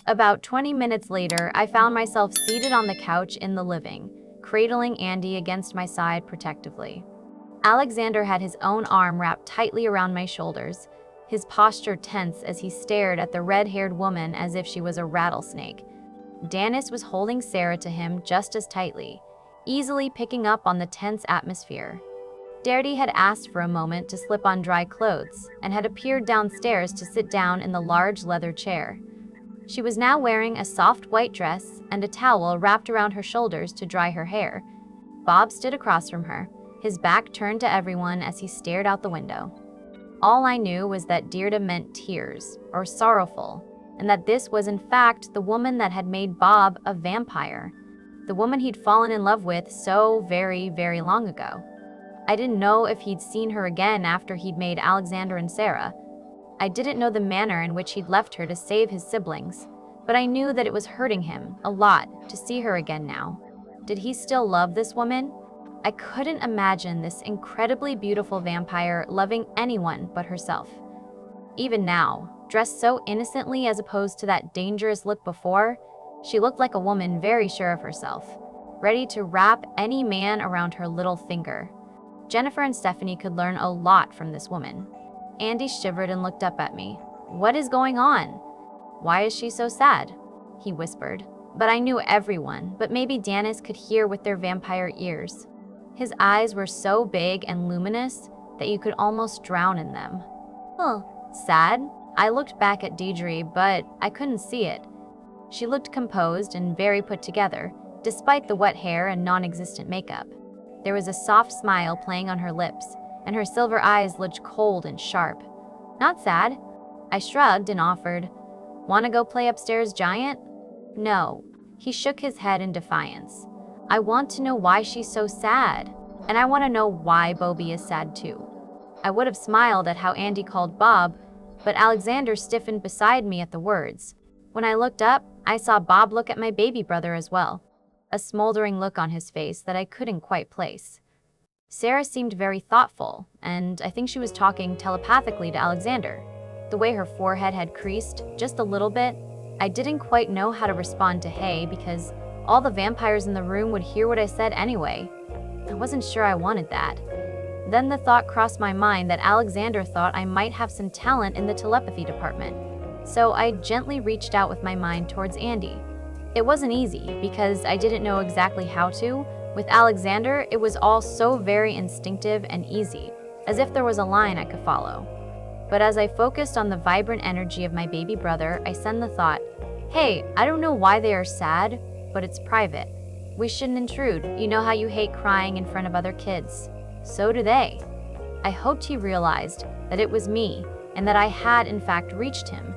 About 20 minutes later, I found myself seated on the couch in the living, cradling Andy against my side protectively. Alexander had his own arm wrapped tightly around my shoulders, his posture tense as he stared at the red-haired woman as if she was a rattlesnake. Dennis was holding Sarah to him just as tightly, easily picking up on the tense atmosphere. Dedri had asked for a moment to slip on dry clothes and had appeared downstairs to sit down in the large leather chair. She was now wearing a soft white dress and a towel wrapped around her shoulders to dry her hair. Bob stood across from her, his back turned to everyone as he stared out the window. All I knew was that Dedri meant tears, or sorrowful, and that this was in fact the woman that had made Bob a vampire, the woman he'd fallen in love with so very, very long ago. I didn't know if he'd seen her again after he'd made Alexander and Sarah. I didn't know the manner in which he'd left her to save his siblings, but I knew that it was hurting him a lot to see her again now. Did he still love this woman? I couldn't imagine this incredibly beautiful vampire loving anyone but herself. Even now, dressed so innocently as opposed to that dangerous look before, she looked like a woman very sure of herself, ready to wrap any man around her little finger. Jennifer and Stephanie could learn a lot from this woman. Andy shivered and looked up at me. "What is going on? Why is she so sad?" he whispered. But I knew everyone, but maybe Dennis could hear with their vampire ears. His eyes were so big and luminous that you could almost drown in them. "Oh, sad?" I looked back at Dedri, but I couldn't see it. She looked composed and very put together, despite the wet hair and non-existent makeup. There was a soft smile playing on her lips, and her silver eyes looked cold and sharp. "Not sad." I shrugged and offered, "Want to go play upstairs, giant?" "No." He shook his head in defiance. "I want to know why she's so sad, and I want to know why Bobby is sad too." I would have smiled at how Andy called Bob, but Alexander stiffened beside me at the words. When I looked up, I saw Bob look at my baby brother as well, a smoldering look on his face that I couldn't quite place. Sarah seemed very thoughtful, and I think she was talking telepathically to Alexander. The way her forehead had creased, just a little bit, I didn't quite know how to respond to Hey because all the vampires in the room would hear what I said anyway. I wasn't sure I wanted that. Then the thought crossed my mind that Alexander thought I might have some talent in the telepathy department, so I gently reached out with my mind towards Andy. It wasn't easy because I didn't know exactly how to. With Alexander, it was all so very instinctive and easy, as if there was a line I could follow. But as I focused on the vibrant energy of my baby brother, I sent the thought, "Hey, I don't know why they are sad, but it's private. We shouldn't intrude. You know how you hate crying in front of other kids. So do they." I hoped he realized that it was me and that I had in fact reached him.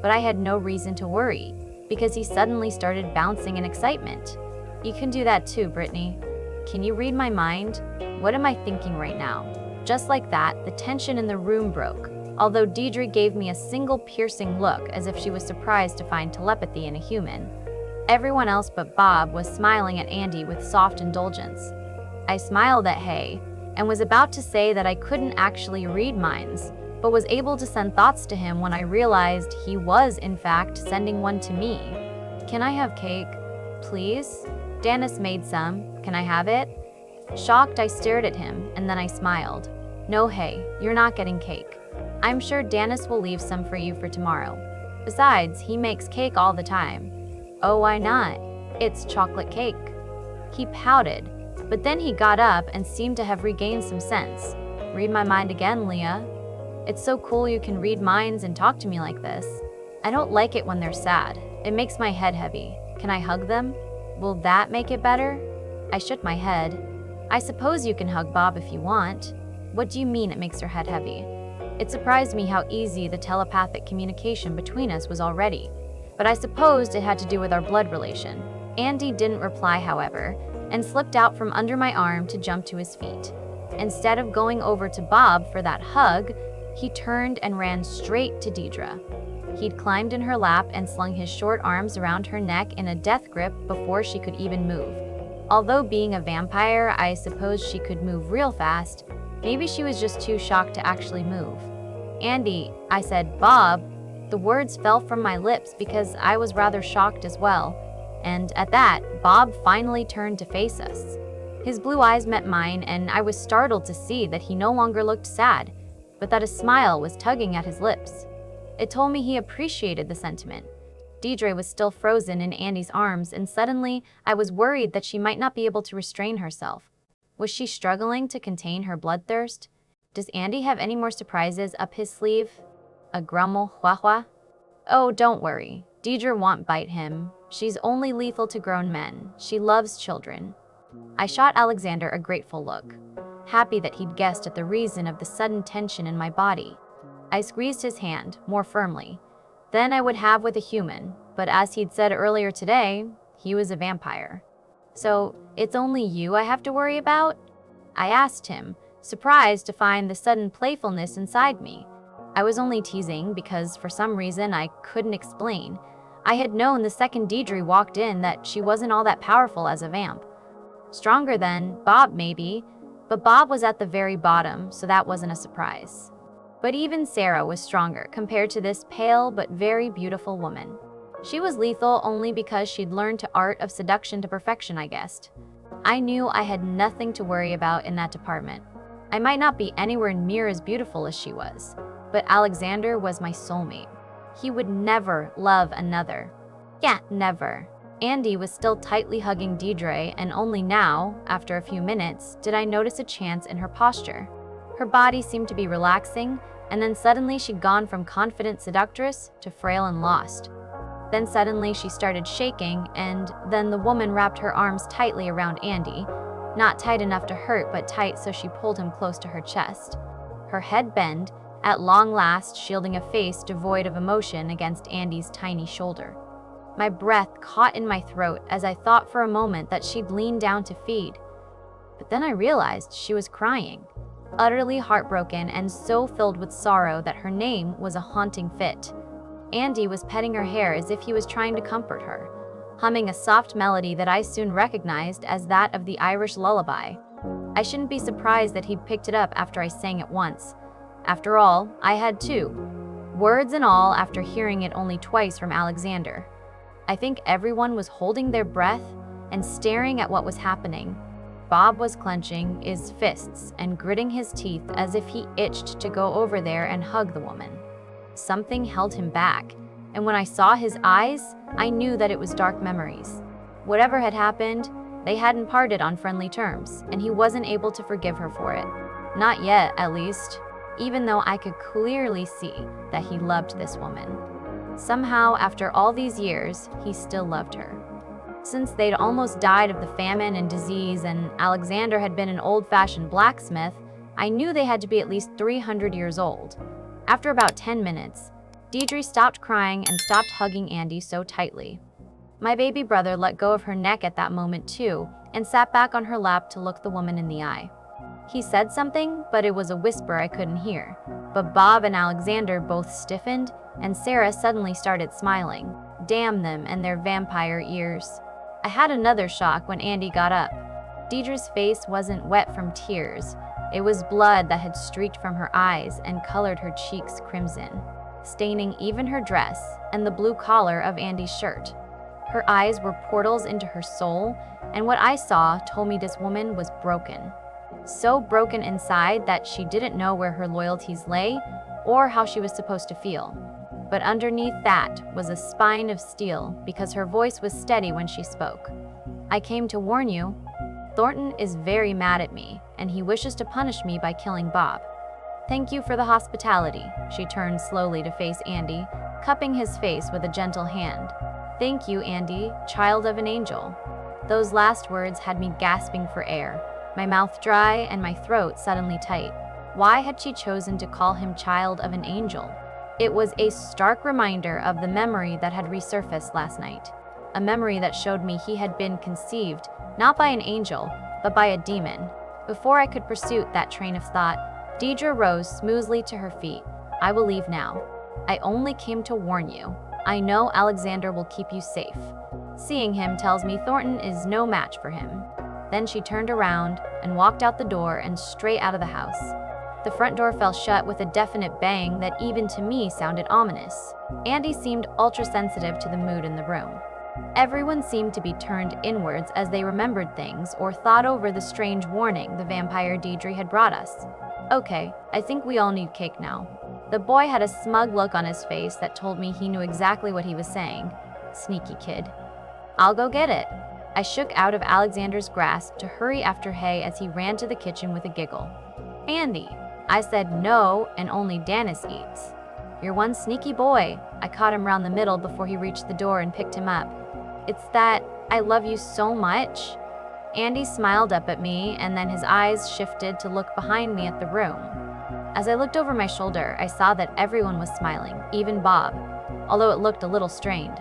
But I had no reason to worry because he suddenly started bouncing in excitement. "You can do that too, Brittany. Can you read my mind? What am I thinking right now?" Just like that, the tension in the room broke, although Dedri gave me a single piercing look as if she was surprised to find telepathy in a human. Everyone else but Bob was smiling at Andy with soft indulgence. I smiled at Hay and was about to say that I couldn't actually read minds, but was able to send thoughts to him when I realized he was, in fact, sending one to me. "Can I have cake, please? Dennis made some. Can I have it?" Shocked, I stared at him, and then I smiled. "No, Hay, you're not getting cake. I'm sure Dennis will leave some for you for tomorrow. Besides, he makes cake all the time." "Oh, why not? It's chocolate cake." He pouted, but then he got up and seemed to have regained some sense. "Read my mind again, Leah. It's so cool you can read minds and talk to me like this. I don't like it when they're sad. It makes my head heavy. Can I hug them? Will that make it better?" I shook my head. "I suppose you can hug Bob if you want." "What do you mean it makes your head heavy?" It surprised me how easy the telepathic communication between us was already, but I supposed it had to do with our blood relation. Andy didn't reply, however, and slipped out from under my arm to jump to his feet. Instead of going over to Bob for that hug, he turned and ran straight to Dedri. He'd climbed in her lap and slung his short arms around her neck in a death grip before she could even move. Although being a vampire, I suppose she could move real fast. Maybe she was just too shocked to actually move. "Andy," I said. "Bob." The words fell from my lips because I was rather shocked as well. And at that, Bob finally turned to face us. His blue eyes met mine, and I was startled to see that he no longer looked sad, but that a smile was tugging at his lips. It told me he appreciated the sentiment. Dedri was still frozen in Andy's arms, and suddenly I was worried that she might not be able to restrain herself. Was she struggling to contain her bloodthirst? Does Andy have any more surprises up his sleeve? A grumble, hua. Oh, don't worry. Dedri won't bite him. She's only lethal to grown men. She loves children. I shot Alexander a grateful look, happy that he'd guessed at the reason of the sudden tension in my body. I squeezed his hand more firmly than I would have with a human, but as he'd said earlier today, he was a vampire. So, it's only you I have to worry about? I asked him, surprised to find the sudden playfulness inside me. I was only teasing because for some reason I couldn't explain. I had known the second Dedri walked in that she wasn't all that powerful as a vamp. Stronger than Bob maybe, but Bob was at the very bottom, so that wasn't a surprise. But even Sarah was stronger compared to this pale but very beautiful woman. She was lethal only because she'd learned the art of seduction to perfection, I guessed. I knew I had nothing to worry about in that department. I might not be anywhere near as beautiful as she was, but Alexander was my soulmate. He would never love another. Yeah, never. Andy was still tightly hugging Dedri, and only now, after a few minutes, did I notice a change in her posture. Her body seemed to be relaxing, and then suddenly she'd gone from confident seductress to frail and lost. Then suddenly she started shaking, and then the woman wrapped her arms tightly around Andy, not tight enough to hurt, but tight so she pulled him close to her chest. Her head bent, at long last shielding a face devoid of emotion against Andy's tiny shoulder. My breath caught in my throat as I thought for a moment that she'd leaned down to feed. But then I realized she was crying, utterly heartbroken and so filled with sorrow that her name was a haunting fit. Andy was petting her hair as if he was trying to comfort her, humming a soft melody that I soon recognized as that of the Irish lullaby. I shouldn't be surprised that he'd picked it up after I sang it once. After all, I had too, words and all, after hearing it only twice from Alexander. I think everyone was holding their breath and staring at what was happening. Bob was clenching his fists and gritting his teeth as if he itched to go over there and hug the woman. Something held him back, and when I saw his eyes, I knew that it was dark memories. Whatever had happened, they hadn't parted on friendly terms, and he wasn't able to forgive her for it. Not yet, at least, even though I could clearly see that he loved this woman. Somehow, after all these years, he still loved her. Since they'd almost died of the famine and disease, and Alexander had been an old-fashioned blacksmith, I knew they had to be at least 300 years old. After about 10 minutes, Dedri stopped crying and stopped hugging Andy so tightly. My baby brother let go of her neck at that moment too, and sat back on her lap to look the woman in the eye. He said something, but it was a whisper I couldn't hear. But Bob and Alexander both stiffened, and Sarah suddenly started smiling. Damn them and their vampire ears. I had another shock when Andy got up. Dedri's face wasn't wet from tears. It was blood that had streaked from her eyes and colored her cheeks crimson, staining even her dress and the blue collar of Andy's shirt. Her eyes were portals into her soul, and what I saw told me this woman was broken. So broken inside that she didn't know where her loyalties lay or how she was supposed to feel. But underneath that was a spine of steel because her voice was steady when she spoke. I came to warn you. Thornton is very mad at me, and he wishes to punish me by killing Bob. Thank you for the hospitality. She turned slowly to face Andy, cupping his face with a gentle hand. Thank you, Andy, child of an angel. Those last words had me gasping for air, my mouth dry and my throat suddenly tight. Why had she chosen to call him child of an angel? It was a stark reminder of the memory that had resurfaced last night, a memory that showed me he had been conceived not by an angel, but by a demon. Before I could pursue that train of thought, Dedri rose smoothly to her feet. I will leave now. I only came to warn you. I know Alexander will keep you safe. Seeing him tells me Thornton is no match for him. Then she turned around and walked out the door and straight out of the house. The front door fell shut with a definite bang that even to me sounded ominous. Andy seemed ultra-sensitive to the mood in the room. Everyone seemed to be turned inwards as they remembered things or thought over the strange warning the vampire Dedri had brought us. Okay, I think we all need cake now. The boy had a smug look on his face that told me he knew exactly what he was saying. Sneaky kid. I'll go get it. I shook out of Alexander's grasp to hurry after Hay as he ran to the kitchen with a giggle. Andy, I said no, and only Dennis eats. You're one sneaky boy. I caught him round the middle before he reached the door and picked him up. It's that I love you so much. Andy smiled up at me, and then his eyes shifted to look behind me at the room. As I looked over my shoulder, I saw that everyone was smiling, even Bob, although it looked a little strained.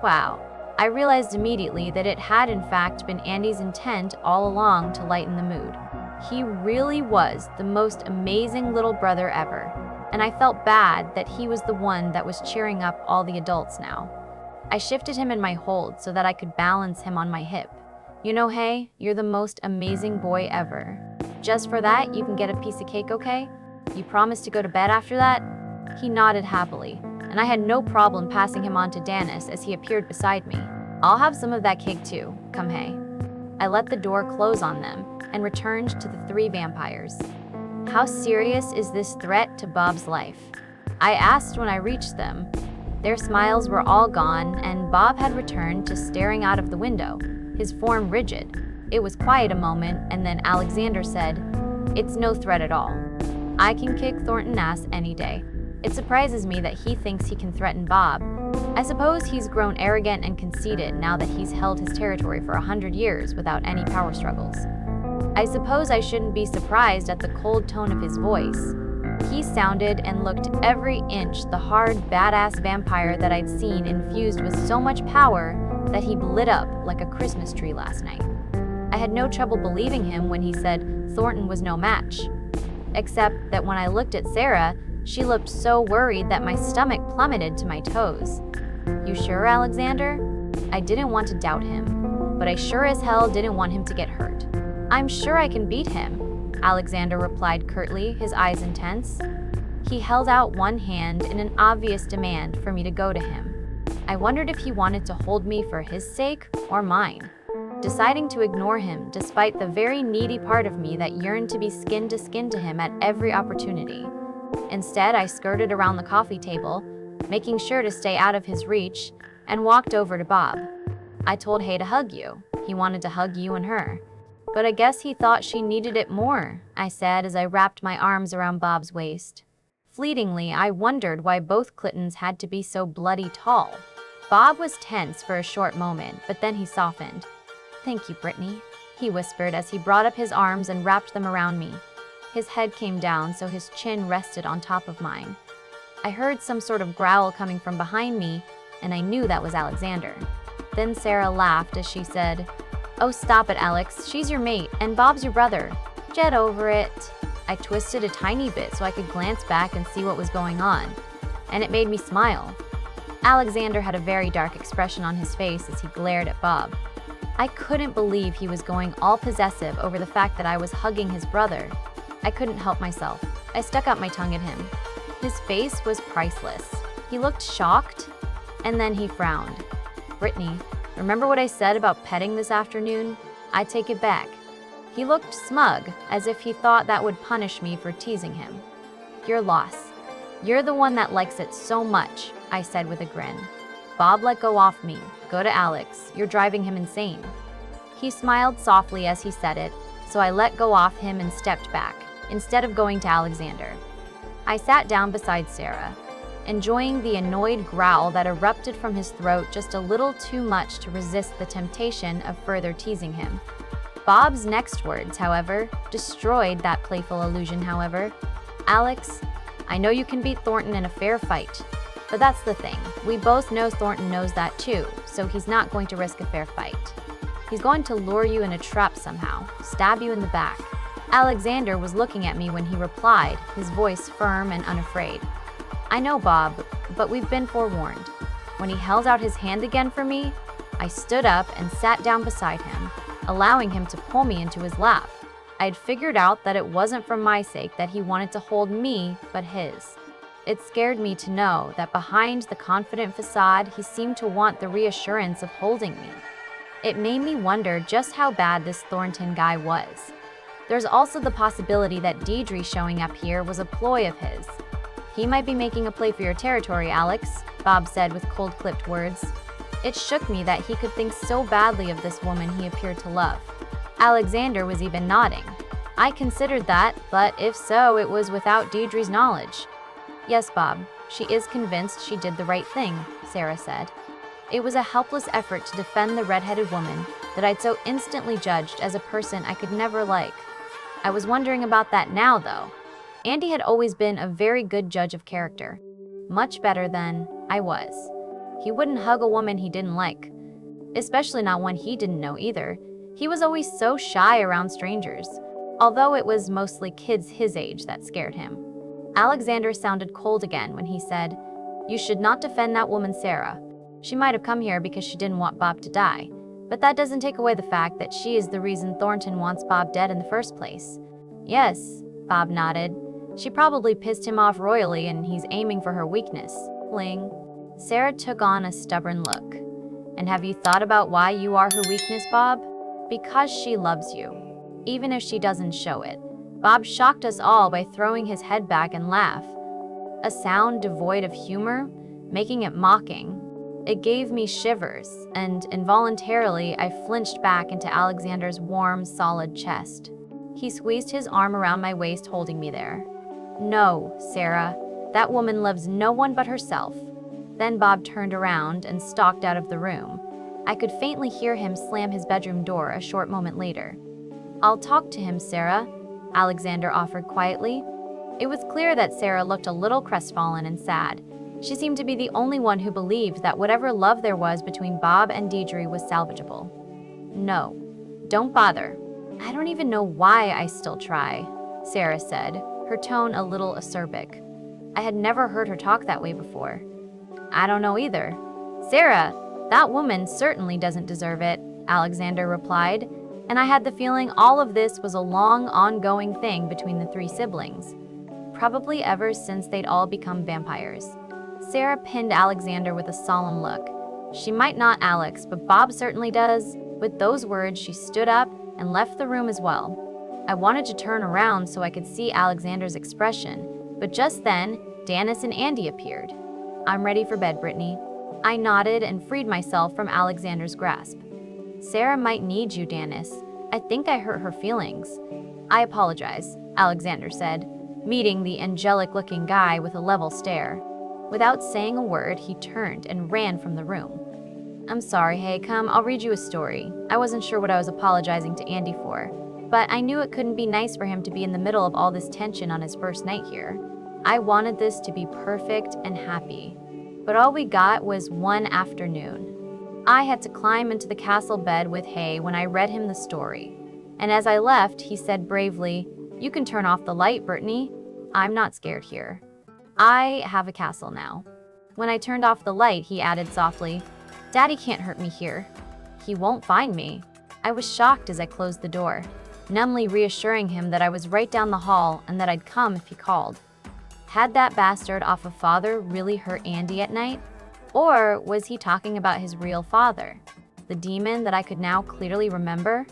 Wow. I realized immediately that it had in fact been Andy's intent all along to lighten the mood. He really was the most amazing little brother ever, and I felt bad that he was the one that was cheering up all the adults now. I shifted him in my hold so that I could balance him on my hip. You know, Hay, you're the most amazing boy ever. Just for that, you can get a piece of cake, okay? You promise to go to bed after that? He nodded happily, and I had no problem passing him on to Dennis as he appeared beside me. I'll have some of that cake too. Come, Hay. I let the door close on them and returned to the three vampires. How serious is this threat to Bob's life? I asked when I reached them. Their smiles were all gone, and Bob had returned to staring out of the window, his form rigid. It was quiet a moment, and then Alexander said, "It's no threat at all. I can kick Thornton's ass any day. It surprises me that he thinks he can threaten Bob. I suppose he's grown arrogant and conceited now that he's held his territory for 100 years without any power struggles. I suppose I shouldn't be surprised at the cold tone of his voice. He sounded and looked every inch the hard, badass vampire that I'd seen infused with so much power that he'd lit up like a Christmas tree last night. I had no trouble believing him when he said Thornton was no match. Except that when I looked at Sarah, she looked so worried that my stomach plummeted to my toes. You sure, Alexander? I didn't want to doubt him, but I sure as hell didn't want him to get hurt. I'm sure I can beat him, Alexander replied curtly, his eyes intense. He held out one hand in an obvious demand for me to go to him. I wondered if he wanted to hold me for his sake or mine, deciding to ignore him despite the very needy part of me that yearned to be skin to skin to him at every opportunity. Instead, I skirted around the coffee table, making sure to stay out of his reach, and walked over to Bob. I told Hay to hug you. He wanted to hug you and her. But I guess he thought she needed it more, I said as I wrapped my arms around Bob's waist. Fleetingly, I wondered why both Clittons had to be so bloody tall. Bob was tense for a short moment, but then he softened. Thank you, Brittany, he whispered as he brought up his arms and wrapped them around me. His head came down so his chin rested on top of mine. I heard some sort of growl coming from behind me, and I knew that was Alexander. Then Sarah laughed as she said, "Oh, stop it, Alex. She's your mate, and Bob's your brother. Get over it." I twisted a tiny bit so I could glance back and see what was going on, and it made me smile. Alexander had a very dark expression on his face as he glared at Bob. I couldn't believe he was going all possessive over the fact that I was hugging his brother. I couldn't help myself. I stuck out my tongue at him. His face was priceless. He looked shocked, and then he frowned. Brittany, remember what I said about petting this afternoon? I take it back. He looked smug, as if he thought that would punish me for teasing him. Your loss. You're the one that likes it so much, I said with a grin. Bob, let go off me. Go to Alex. You're driving him insane. He smiled softly as he said it, so I let go off him and stepped back, instead of going to Alexander. I sat down beside Sarah, enjoying the annoyed growl that erupted from his throat just a little too much to resist the temptation of further teasing him. Bob's next words, however, destroyed that playful illusion, Alex, I know you can beat Thornton in a fair fight, but that's the thing. We both know Thornton knows that too, so he's not going to risk a fair fight. He's going to lure you in a trap somehow, stab you in the back. Alexander was looking at me when he replied, his voice firm and unafraid. I know, Bob, but we've been forewarned. When he held out his hand again for me, I stood up and sat down beside him, allowing him to pull me into his lap. I'd figured out that it wasn't for my sake that he wanted to hold me, but his. It scared me to know that behind the confident facade, he seemed to want the reassurance of holding me. It made me wonder just how bad this Thornton guy was. There's also the possibility that Dedri showing up here was a ploy of his. He might be making a play for your territory, Alex, Bob said with cold-clipped words. It shook me that he could think so badly of this woman he appeared to love. Alexander was even nodding. I considered that, but if so, it was without Dedri's knowledge. Yes, Bob, she is convinced she did the right thing, Sarah said. It was a helpless effort to defend the red-headed woman that I'd so instantly judged as a person I could never like. I was wondering about that now, though. Andy had always been a very good judge of character. Much better than I was. He wouldn't hug a woman he didn't like. Especially not one he didn't know either. He was always so shy around strangers. Although it was mostly kids his age that scared him. Alexander sounded cold again when he said, "You should not defend that woman, Sarah. She might have come here because she didn't want Bob to die. But that doesn't take away the fact that she is the reason Thornton wants Bob dead in the first place." "Yes," Bob nodded. "She probably pissed him off royally and he's aiming for her weakness." Ling. Sarah took on a stubborn look. "And have you thought about why you are her weakness, Bob?" "Because she loves you. Even if she doesn't show it." Bob shocked us all by throwing his head back and laugh. A sound devoid of humor, making it mocking. It gave me shivers, and involuntarily I flinched back into Alexander's warm, solid chest. He squeezed his arm around my waist, holding me there. "No, Sarah, that woman loves no one but herself." Then Bob turned around and stalked out of the room. I could faintly hear him slam his bedroom door a short moment later. "I'll talk to him, Sarah," Alexander offered quietly. It was clear that Sarah looked a little crestfallen and sad. She seemed to be the only one who believed that whatever love there was between Bob and Dedri was salvageable. "No, don't bother. I don't even know why I still try," Sarah said, her tone a little acerbic. I had never heard her talk that way before. "I don't know either." "Sarah, that woman certainly doesn't deserve it," Alexander replied, and I had the feeling all of this was a long, ongoing thing between the three siblings. Probably ever since they'd all become vampires. Sarah pinned Alexander with a solemn look. "She might not, Alex, but Bob certainly does." With those words, she stood up and left the room as well. I wanted to turn around so I could see Alexander's expression, but just then, Dennis and Andy appeared. "I'm ready for bed, Brittany." I nodded and freed myself from Alexander's grasp. "Sarah might need you, Dennis. I think I hurt her feelings." "I apologize," Alexander said, meeting the angelic-looking guy with a level stare. Without saying a word, he turned and ran from the room. "I'm sorry, hey, come, I'll read you a story." I wasn't sure what I was apologizing to Andy for, but I knew it couldn't be nice for him to be in the middle of all this tension on his first night here. I wanted this to be perfect and happy, but all we got was one afternoon. I had to climb into the castle bed with Hay when I read him the story, and as I left, he said bravely, "You can turn off the light, Brittany. I'm not scared here. I have a castle now." When I turned off the light, he added softly, "Daddy can't hurt me here. He won't find me." I was shocked as I closed the door, numbly reassuring him that I was right down the hall and that I'd come if he called. Had that bastard off a father really hurt Andy at night? Or was he talking about his real father, the demon that I could now clearly remember?